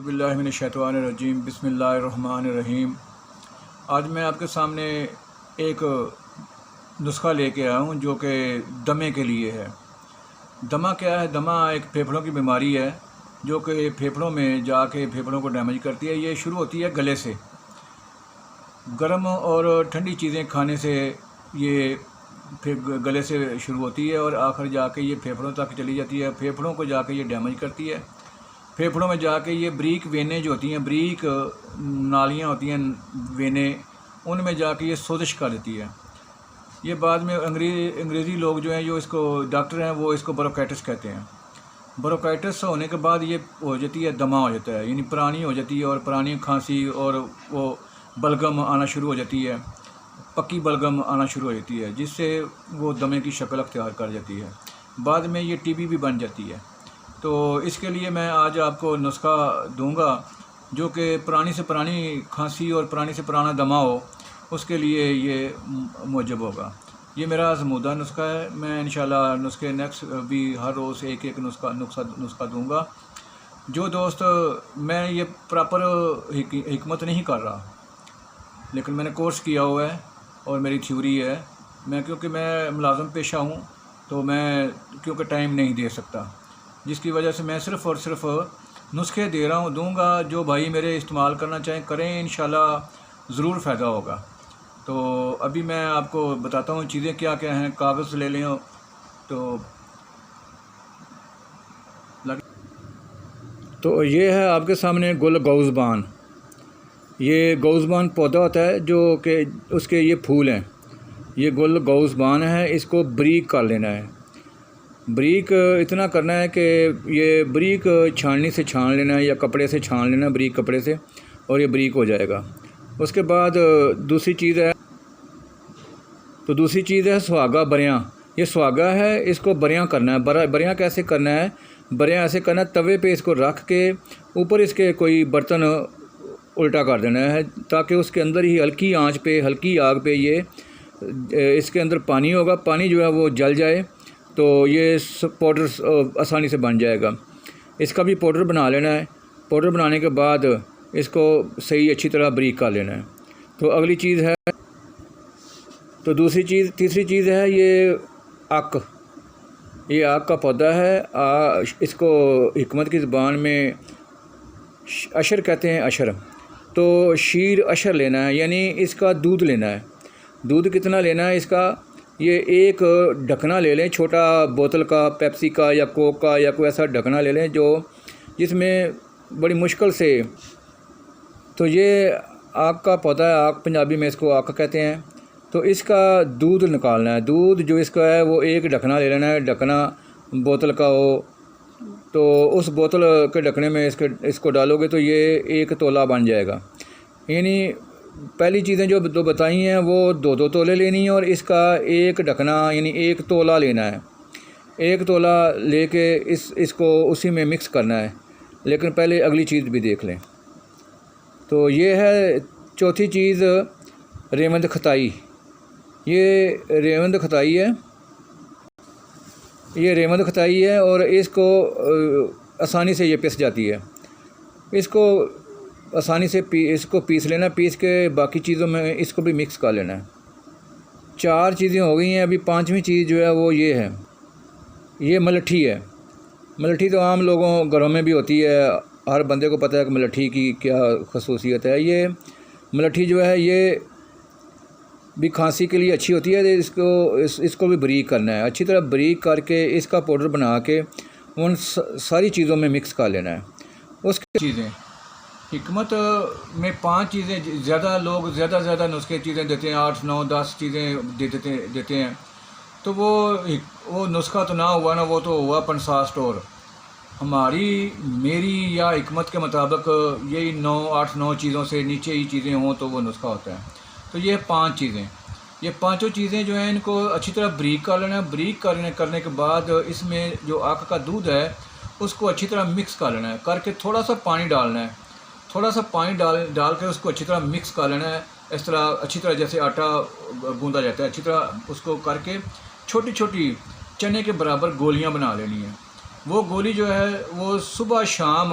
अऊज़ुबिल्लाहि मिनश्शैतानिर्रजीम बिस्मिल्लाहिर्रहमानिर्रहीम। आज मैं आपके सामने एक नुस्खा लेके आया हूँ जो कि दमे के लिए है। दमा क्या है? दमा एक फेफड़ों की बीमारी है जो कि फेफड़ों में जाके फेफड़ों को डैमेज करती है। ये शुरू होती है गले से। गर्म और ठंडी चीज़ें खाने से ये फिर गले से शुरू होती है और आखिर जाके ये फेफड़ों तक चली जाती है। फेफड़ों को जाके ये डैमेज करती है। फेफड़ों में जाके ये ब्रीक वेनें जो होती हैं, ब्रीक नालियाँ होती हैं वेनें, उनमें जाके ये सोजिश कर देती है। ये बाद में अंग्रेज़ी लोग जो हैं, जो इसको डॉक्टर हैं, वो इसको ब्रोंकाइटिस कहते हैं। ब्रोंकाइटिस होने के बाद ये हो जाती है, दमा हो जाता है, यानी पुरानी हो जाती है और पुरानी खांसी और वो बलगम आना शुरू हो जाती है, पक्की बलगम आना शुरू हो जाती है, जिससे वो दमे की शक्ल अख्तियार कर जाती है। बाद में ये टीबी भी बन जाती है। तो इसके लिए मैं आज आपको नुस्खा दूंगा जो कि पुरानी से पुरानी खांसी और पुरानी से पुराना दमा हो, उसके लिए ये मुजब होगा। ये मेरा आज़मूदा नुस्खा है। मैं इंशाल्लाह नुस्खे नेक्स्ट भी हर रोज़ एक नुस्खा दूंगा। जो दोस्त, मैं ये प्रॉपर हिकमत नहीं कर रहा, लेकिन मैंने कोर्स किया हुआ है और मेरी थ्योरी है। क्योंकि मैं मुलाज़म पेशा हूँ, तो मैं क्योंकि टाइम नहीं दे सकता, जिसकी वजह से मैं सिर्फ़ और सिर्फ नुस्खे दे रहा हूँ, दूंगा। जो भाई मेरे इस्तेमाल करना चाहें करें, इंशाल्लाह ज़रूर फ़ायदा होगा। तो अभी मैं आपको बताता हूँ चीज़ें क्या क्या हैं। कागज़ ले लें तो ये है आपके सामने गुल गौज़बान। ये गौज़बान पौधा होता है जो कि उसके ये फूल हैं। ये गुल गौज़बान है, इसको ब्रीक कर लेना है। ब्रीक इतना करना है कि ये ब्रीक छाननी से छान लेना है या कपड़े से छान लेना है, ब्रीक कपड़े से, और ये ब्रीक हो जाएगा। उसके बाद दूसरी चीज़ है सुहागा बरियाँ। ये सुहागा है, इसको बरियाँ करना है। बरियाँ कैसे करना है? बरियाँ ऐसे करना है, तवे पे इसको रख के ऊपर इसके कोई बर्तन उल्टा कर देना है, ताकि उसके अंदर ही हल्की आंच पे, हल्की आग पे ये इसके अंदर पानी होगा। पानी जो है वो जल जाए तो ये पाउडर आसानी से बन जाएगा। इसका भी पाउडर बना लेना है। पाउडर बनाने के बाद इसको सही अच्छी तरह ब्रीक कर लेना है। तो अगली चीज़ है, तो तीसरी चीज़ है ये आक। ये आक का पौधा है। इसको हिकमत की ज़बान में अशर कहते हैं, अशर। तो शीर अशर लेना है, यानी इसका दूध लेना है। दूध कितना लेना है इसका? ये एक ढकना ले लें, छोटा बोतल का, पेप्सी का या कोक का, या कोई ऐसा ढकना ले लें जिसमें बड़ी मुश्किल से। तो ये आक का पौधा है, आक पंजाबी में इसको आक कहते हैं। तो इसका दूध निकालना है। दूध जो इसका है वो एक ढकना ले लेना है। ढकना बोतल का हो तो उस बोतल के ढकने में इसको डालोगे तो ये 1 तोला बन जाएगा। यानी पहली चीज़ें जो दो बताई हैं वो 2-2 तोले लेनी है, और इसका एक ढकना यानी 1 तोला लेना है। 1 तोला लेके इसको उसी में मिक्स करना है। लेकिन पहले अगली चीज़ भी देख लें। तो ये है चौथी चीज़, रेवंद खताई। ये रेवंद खताई है, ये रेवंद खताई है और इसको आसानी से ये पिस जाती है। इसको आसानी से इसको पीस लेना। पीस के बाकी चीज़ों में इसको भी मिक्स कर लेना है। 4 चीज़ें हो गई हैं। अभी 5वीं चीज़ जो है वो ये है, ये मलठी है। मलठी तो आम लोगों घरों में भी होती है, हर बंदे को पता है कि मलठी की क्या खसूसियत है। ये मलठी जो है ये भी खांसी के लिए अच्छी होती है। इसको भी ब्रीक करना है। अच्छी तरह ब्रीक करके इसका पाउडर बना के उन सारी चीज़ों में मिक्स कर लेना है। उसकी चीज़ें हिकमत में 5 चीज़ें, ज़्यादा लोग ज़्यादा नुस्खे चीज़ें देते हैं, 8, 9, 10 चीज़ें देते हैं। तो वो नुस्खा तो ना हुआ ना, वो तो हुआ पंसा स्टोर। मेरी या हिकमत के मुताबिक यही 8-9 चीज़ों से नीचे ही चीज़ें हों तो वो नुस्खा होता है। तो ये 5 चीज़ें, ये पांचों चीज़ें जो हैं इनको अच्छी तरह ब्रीक कर लेना है। ब्रीक करने के बाद इसमें जो आक का दूध है उसको अच्छी तरह मिक्स कर लेना है। करके थोड़ा सा पानी डालना है। थोड़ा सा पानी डाल के उसको अच्छी तरह मिक्स कर लेना है। इस तरह अच्छी तरह जैसे आटा गूंदा जाता है, अच्छी तरह उसको करके छोटी छोटी चने के बराबर गोलियां बना लेनी है। वो गोली जो है वो सुबह शाम